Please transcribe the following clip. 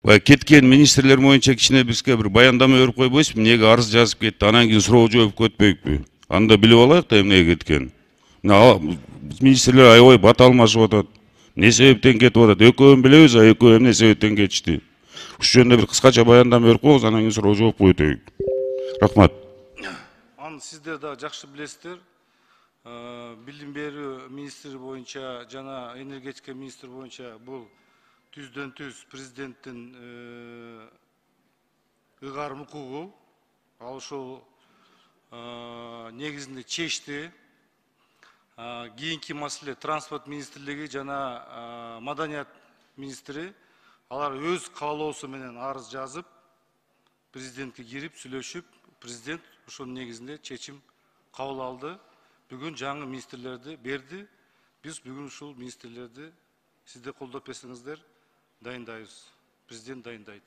Кеткен министрлер боюнча кичине бизге бир баяндама берип койбойсузбу, эмнеге арыз жазып кетти, анан кийин суроо жооп өтпөйбү? Анда билип алайык да эмнеге кеткен. Министрлер аябай бата алмашып атат. Не себептен кетип атат? Экөөбүн билебиз, экөө эмне себептен кетишти? Ушул жөнүндө бир кыскача баяндама берип коюңуз, анан кийин суроо жоопко өтөйүк. Рахмат. Аны сиздер да жакшы билесиздер. Билим берүү министри боюнча жана энергетика министри боюнча бул түздөн түз президенттин ыйгарым укугу. Ал ошол негизинде чечти. Кийинки маселе транспорт министрлиги жана маданият министри алар өз каалоосу менен арыз жазып президентке кирип сүйлөшүп, президент ошонун негизинде чечим кабыл алды. Бүгүн жаңы министрлерди берди. Биз бүгүн ушул министрлерди сиздер колдоп берсеңиздер дайындайбыз. Президент дайындайт.